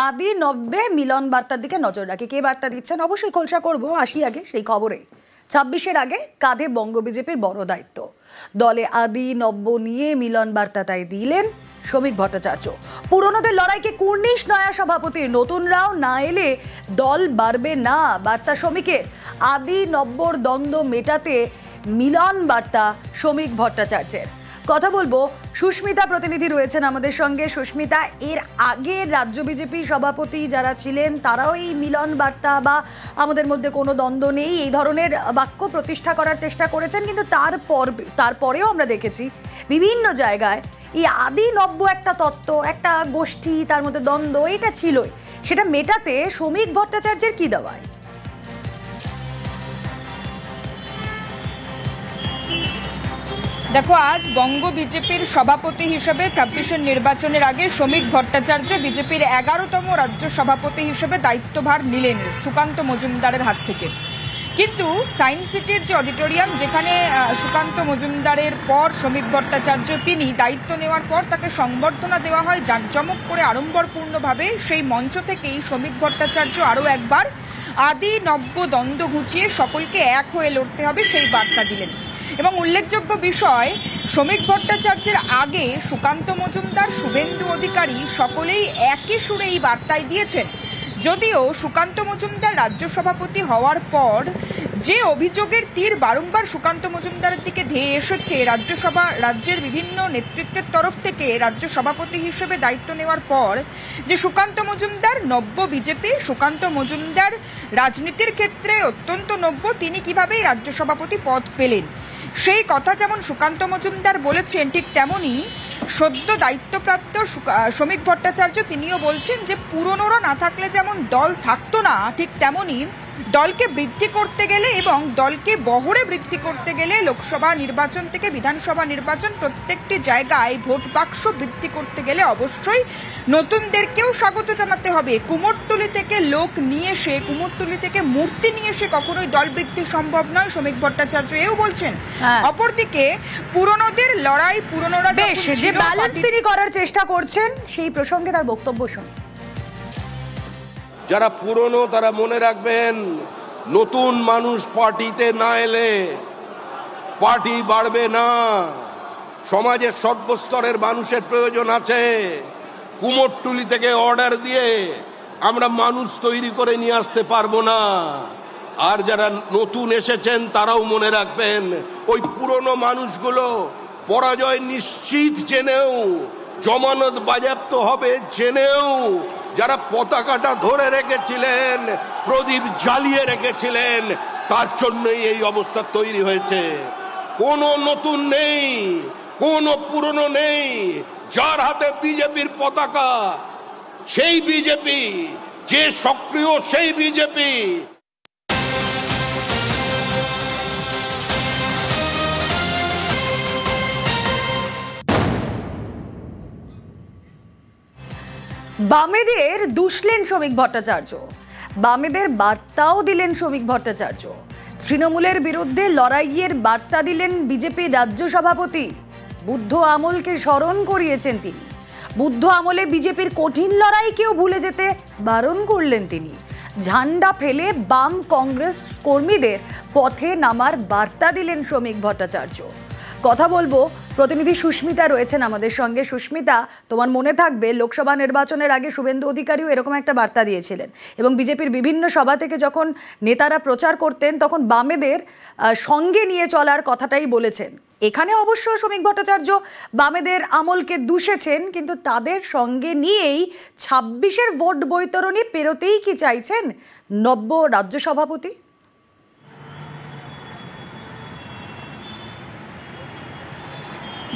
আদি নব্বে মিলন বার্তার দিকে নজর রাখি। কে বার্তা দিচ্ছেন অবশ্যই খোলসা করবো। আসি আগে সেই খবরে। 26-এর আগে কাঁধে বঙ্গ বিজেপির বড় দায়িত্ব। দলে আদি নব্য নিয়ে মিলন বার্তা তাই দিলেন শ্রমিক ভট্টাচার্য। পুরনোদের লড়াইকে কুর্নিশ নয়া সভাপতির, নতুনরাও না এলে দল বাড়বে না বার্তা শ্রমিকের। আদি নব্যর দ্বন্দ্ব মেটাতে মিলন বার্তা শ্রমিক ভট্টাচার্যের। কথা বলবো, সুস্মিতা প্রতিনিধি রয়েছেন আমাদের সঙ্গে। সুস্মিতা, এর আগে রাজ্য বিজেপি সভাপতি যারা ছিলেন তারাও এই মিলন বার্তা বা আমাদের মধ্যে কোনো দ্বন্দ্ব নেই এই ধরনের বাক্য প্রতিষ্ঠা করার চেষ্টা করেছেন, কিন্তু তারপরেও আমরা দেখেছি বিভিন্ন জায়গায় এই আদি নব্য একটা তত্ত্ব, একটা গোষ্ঠী, তার মধ্যে দ্বন্দ্ব এটা ছিলই। সেটা মেটাতে শ্রমিক ভট্টাচার্যের কি দাওয়ায়? দেখো, আজ বঙ্গ বিজেপির সভাপতি হিসেবে 26-এর নির্বাচনের আগে শ্রমিক ভট্টাচার্য বিজেপির 11তম রাজ্য সভাপতি হিসেবে দায়িত্বভার নিলেন সুকান্ত মজুমদারের হাত থেকে। কিন্তু সায়েন্স সিটির যে অডিটোরিয়াম, যেখানে সুকান্ত মজুমদারের পর শ্রমিক ভট্টাচার্য তিনি দায়িত্ব নেওয়ার পর তাকে সংবর্ধনা দেওয়া হয় জাঁকজমক করে, আড়ম্বরপূর্ণভাবে। সেই মঞ্চ থেকেই শ্রমিক ভট্টাচার্য আরও একবার আদি নব্য দ্বন্দ্ব ঘুচিয়ে সকলকে এক হয়ে লড়তে হবে সেই বার্তা দিলেন। এবং উল্লেখযোগ্য বিষয়, শ্রমিক ভট্টাচার্যের আগে সুকান্ত মজুমদার, শুভেন্দু অধিকারী সকলেই একই সুরে এই বার্তায় দিয়েছেন। যদিও সুকান্ত মজুমদার রাজ্য সভাপতি হওয়ার পর যে অভিযোগের তীর বারংবার সুকান্ত মজুমদারের দিকে ধেয়ে এসেছে রাজ্যের বিভিন্ন নেতৃত্বের তরফ থেকে, রাজ্য সভাপতি হিসেবে দায়িত্ব নেওয়ার পর যে সুকান্ত মজুমদার নব্য বিজেপি, সুকান্ত মজুমদার রাজনীতির ক্ষেত্রে অত্যন্ত নব্য, তিনি কিভাবে রাজ্য সভাপতি পদ পেলেন সেই কথা যেমন সুকান্ত মজুমদার বলেছেন, ঠিক তেমনই সদ্য দায়িত্বপ্রাপ্ত শ্রমিক ভট্টাচার্য তিনিও বলছেন যে পুরনোরা না থাকলে যেমন দল থাকতো না, ঠিক তেমনই দলকে বৃদ্ধি করতে গেলে এবং দলকে বহরে বৃদ্ধি করতে গেলে লোকসভা নির্বাচন থেকে বিধানসভা নির্বাচন প্রত্যেকটি জায়গায় ভোট বাক্স বৃদ্ধি করতে গেলে অবশ্যই নতুনদেরকেও স্বাগত জানাতে হবে। কুমোরটুলি থেকে লোক নিয়ে এসে, কুমোরটুলি থেকে মূর্তি নিয়ে এসে কখনোই দল বৃদ্ধি সম্ভব নয়, শ্রমিক ভট্টাচার্য এও বলছেন। অপরদিকে পুরনোদের লড়াই, পুরনোরা যে ব্যালেন্স তিনি করার চেষ্টা করছেন সেই প্রসঙ্গে তার বক্তব্য শুনুন। যারা পুরনো তারা মনে রাখবেন, নতুন মানুষ পার্টিতে না এলে পার্টি বাড়বে না। সমাজের সর্বস্তরের মানুষের প্রয়োজন আছে। কুমোরটুলি থেকে অর্ডার দিয়ে আমরা মানুষ তৈরি করে নিয়ে আসতে পারবো না। আর যারা নতুন এসেছেন তারাও মনে রাখবেন, ওই পুরনো মানুষগুলো পরাজয় নিশ্চিত জেনেও, জমানত বাজেয়াপ্ত হবে জেনেও, যারা পতাকাটা ধরে রেখেছিলেন, প্রদীপ জ্বালিয়ে রেখেছিলেন, তার জন্যই এই অবস্থা তৈরি হয়েছে। কোনো নতুন নেই, কোনো পুরনো নেই। যার হাতে বিজেপির পতাকা সেই বিজেপি, যে সক্রিয় সেই বিজেপি। বামেদের দুষলেন শ্রমিক ভট্টাচার্য, বামেদের বার্তাও দিলেন শ্রমিক ভট্টাচার্য। তৃণমূলের বিরুদ্ধে লড়াইয়ের বার্তা দিলেন বিজেপির রাজ্য সভাপতি। বুদ্ধ আমলকে স্মরণ করিয়েছেন তিনি। বুদ্ধ আমলে বিজেপির কঠিন লড়াইকেও ভুলে যেতে বারণ করলেন তিনি। ঝান্ডা ফেলে বাম কংগ্রেস কর্মীদের পথে নামার বার্তা দিলেন শ্রমিক ভট্টাচার্য। কথা বলবো, প্রতিনিধি সুস্মিতা রয়েছেন আমাদের সঙ্গে। সুস্মিতা, তোমার মনে থাকবে লোকসভা নির্বাচনের আগে শুভেন্দু অধিকারীও এরকম একটা বার্তা দিয়েছিলেন এবং বিজেপির বিভিন্ন সভা থেকে যখন নেতারা প্রচার করতেন তখন বামেদের সঙ্গে নিয়ে চলার কথাটাই বলেছেন। এখানে অবশ্য শ্রমিক ভট্টাচার্য বামেদের আমলকে দুষেছেন, কিন্তু তাদের সঙ্গে নিয়েই 26-এর ভোট বৈতরণী পেরোতেই কি চাইছেন নব্য রাজ্য সভাপতি?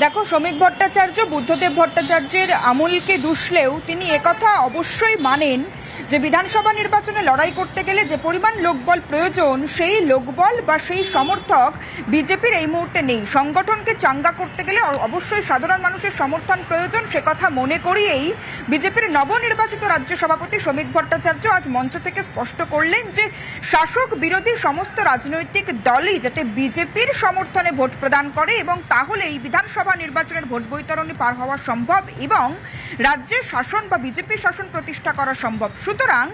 দেখো, শ্রমিক ভট্টাচার্য বুদ্ধদেব ভট্টাচার্যের আমলকে দুষলেও তিনি একথা অবশ্যই মানেন যে বিধানসভা নির্বাচনে লড়াই করতে গেলে যে পরিমাণ লোকবল প্রয়োজন, সেই লোকবল বা সেই সমর্থক বিজেপির এই মুহূর্তে নেই। সংগঠনকে চাঙ্গা করতে গেলে অবশ্যই সাধারণ মানুষের সমর্থন প্রয়োজন, সে কথা মনে করিয়েই বিজেপির নবনির্বাচিত রাজ্য সভাপতি শ্রমিক ভট্টাচার্য আজ মঞ্চ থেকে স্পষ্ট করলেন যে শাসক বিরোধী সমস্ত রাজনৈতিক দলই যাতে বিজেপির সমর্থনে ভোট প্রদান করে এবং তাহলে এই বিধানসভা নির্বাচনের ভোট বৈতরণী পার হওয়া সম্ভব এবং রাজ্যের শাসন বা বিজেপি শাসন প্রতিষ্ঠা করা সম্ভব। সুতরাং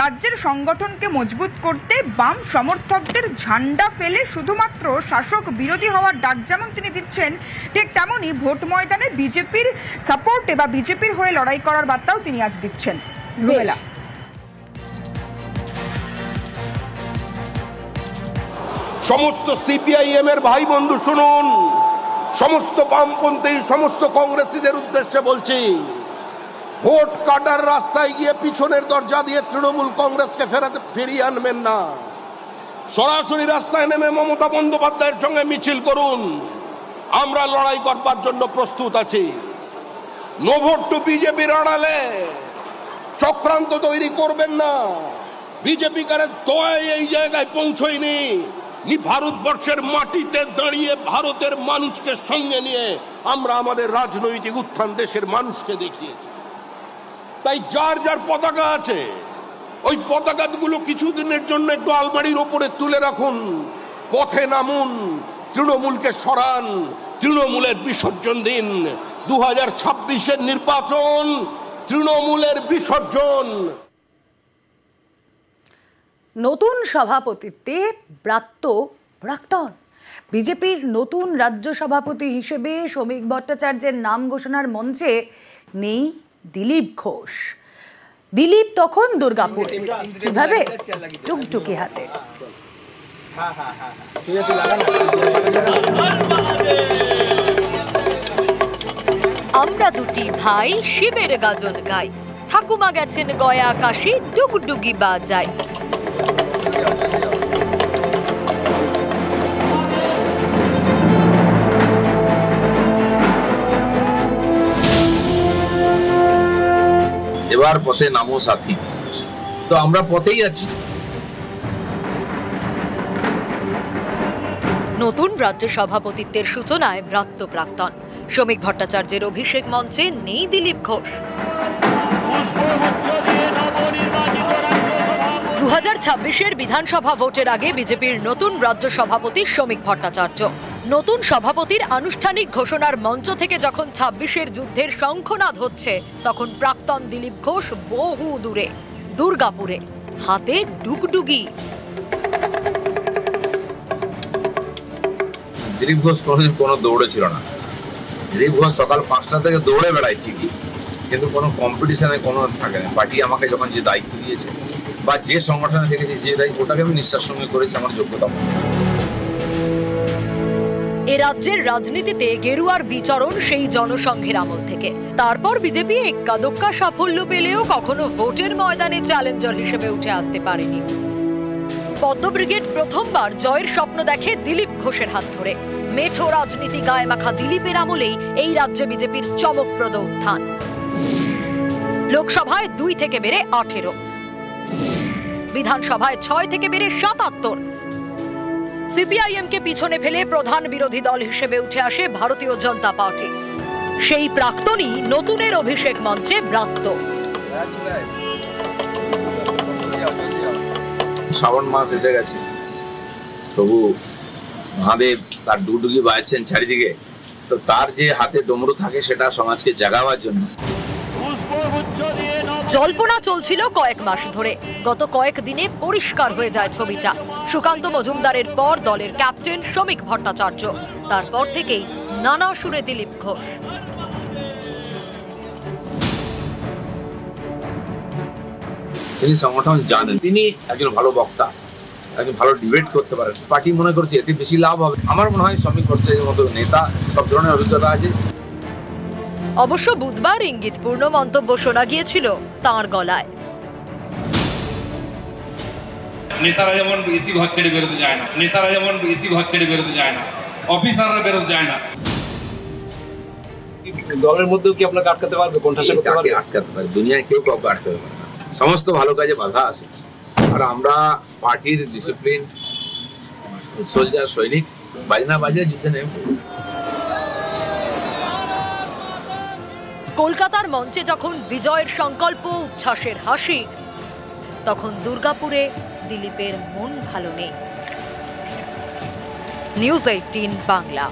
রাজ্যের সংগঠনকে মজবুত করতে বাম সমর্থকদের ঝান্ডা ফেলে শুধুমাত্র শাসক বিরোধী হওয়ার ডাক যেমন তিনি দিচ্ছেন, ঠিক তেমনই ভোট ময়দানে বিজেপির সাপোর্টে বা বিজেপির হয়ে লড়াই করার বার্তাও তিনি আজ দিচ্ছেন। রুবেলা, সমস্ত সিপিআইএম এর ভাই বন্ধু শুনুন, সমস্ত বামপন্থী সমস্ত কংগ্রেসীদের উদ্দেশ্যে বলছি, ভোট কাটার রাস্তায় গিয়ে পিছনের দরজা দিয়ে তৃণমূল কংগ্রেসকে ফিরিয়ে আনবেন না। সরাসরি রাস্তায় নেমে মমতা বন্দ্যোপাধ্যায়ের সঙ্গে মিছিল করুন। আমরা লড়াই করবার জন্য প্রস্তুত আছি। নো ভোট টু বিজেপির আড়ালে চক্রান্ত তৈরি করবেন না। বিজেপি কারের দোয়ায় এই জায়গায় পৌঁছয়নি। ভারতবর্ষের মাটিতে দাঁড়িয়ে ভারতের মানুষকে সঙ্গে নিয়ে আমরা আমাদের রাজনৈতিক উত্থান দেশের মানুষকে দেখিয়েছি। তাই যার যার পতাকা আছে, ওই পতাকাগুলো কিছুদিনের জন্য একটু আলমারির ওপরে তুলে রাখুন, পথে নামুন, তৃণমূলকে সরান, তৃণমূলের বিসর্জন দিন। 2026-এর নির্বাচন তৃণমূলের বিসর্জন। নতুন সভাপতিত্বে প্রাক্তন বিজেপির নতুন রাজ্য সভাপতি হিসেবে শ্রমিক ভট্টাচার্যের নাম ঘোষণার মঞ্চে নেই দিলীপ ঘোষ। দিলীপ তখন দুর্গাপুরে, কিভাবে? টুকটুকি হাতে। আমরা দুটি ভাই শিবের গাজন গাই, ঠাকুমা গেছেন গয়া কাশি, ডুগডুগি বাজায়। এবার পথে নামো সাথী, তো আমরা পথেই আছি। নতুন রাজ্য সভাপতিত্বের সূচনায় প্রাক্তন শ্রমিক ভট্টাচার্যের অভিষেক মঞ্চে নেই দিলীপ ঘোষ। 2026-এর বিধানসভা ভোটের আগে বিজেপির নতুন রাজ্য সভাপতি শ্রমিক ভট্টাচার্য। নতুন সভাপতির আনুষ্ঠানিক ঘোষণার মঞ্চ থেকে যখন 26-এর যুদ্ধের শঙ্খনাদ হচ্ছে, তখন প্রাক্তন দিলীপ ঘোষ বহু দূরে, দুর্গাপুরে, হাতে ডুগডুগি। দিলীপ ঘোষ কোনোদিন কোনো দৌড়ে ছিল না। দিলীপ ঘোষ সকাল 5টা থেকে দৌড়ে বেড়ায় ঠিকই, কিন্তু কোনো কম্পিটিশনে কোনো থাকে না। পার্টি আমাকে যখন যে দায়িত্ব দিয়েছে বা যে সংগঠনে দেখেছি যে দায়িত্ব, ওটাকে আমি নিঃশ্বাস সঙ্গে করেছি আমার যোগ্যতা। এ রাজ্যের রাজনীতিতে গেরুয়ার বিচরণ সেই জনসংঘের আমল থেকে। তারপর বিজেপি এক্কাদোক্কা সাফল্য পেলেও কখনো ভোটের ময়দানে চ্যালেঞ্জার হিসেবে উঠে আসতে পারেনি। পদ্ম ব্রিগেড প্রথমবার জয়ের স্বপ্ন দেখে দিলীপ ঘোষের হাত ধরে। মেঠো রাজনীতি গায়ে মাখা দিলীপের আমলেই এই রাজ্যে বিজেপির চমকপ্রদ উত্থান। লোকসভায় 2 থেকে বেড়ে 18, বিধানসভায় 6 থেকে বেড়ে 77। সিপিআইএমকে পিছনে ফেলে প্রধান বিরোধী দল হিসেবে উঠে আসে ভারতীয় জনতা পার্টি। সেই প্রাক্তনই নতুনের অভিষেক মঞ্চে ব্রাত্য। শ্রাবণ মাস এসে গেছে, তবু মহাদেব তার ডুগডুগি বাজছেন চারিদিকে, তো তার যে হাতে ডমরু থাকে সেটা সমাজকে জাগাবার জন্য। জল্পনা চলছিল কয়েক মাস ধরে, গত কয়েক দিনে পরিষ্কার হয়ে যায় ছবিটা। সুকান্ত মজুমদারের পর দলের ক্যাপ্টেন শ্রমিক ভট্টাচার্য, তারপর থেকেই নানা সুরে দিলীপ ঘোষ। তিনি সংগঠন জানেন, তিনি একজন ভালো বক্তা, একজন ভালো ডিবেট করতে পারেন। পার্টি মনে করছে এতে বেশি লাভ হবে। আমার মনে হয় শ্রমিক ভট্টাচার্যের মতো নেতা, সব ধরনের অভিজ্ঞতা আছে। অবশ্য বুধবার ইঙ্গিতপূর্ণ মন্তব্য শোনা গিয়েছিল তাঁর গলায়। নেতারা যেমন এসি ঘর ছেড়ে বেরোতে যায় না, নেতারা যেমন এসি ঘর ছেড়ে বেরোতে যায় না, অফিসাররা বেরোতে যায় না। দলের মধ্যেও কি আপনাকে আটকাতে পারবে, কোণঠাসা করতে পারবে? আটকাতে পারবে, দুনিয়ায় কেউ কাউকে আটকাতে পারবে না। সমস্ত ভালো কাজে বাধা আসে। আর আমরা পার্টির ডিসিপ্লিন সোলজার, সৈনিক, বাজনা বাজে যুদ্ধে নেমে পড়ব। কলকাতার মঞ্চে যখন বিজয়ের সংকল্প, উচ্ছ্বাসের হাসি, তখন দুর্গাপুরে দিলীপের মন ভালো নেই। নিউজ 18 বাংলা।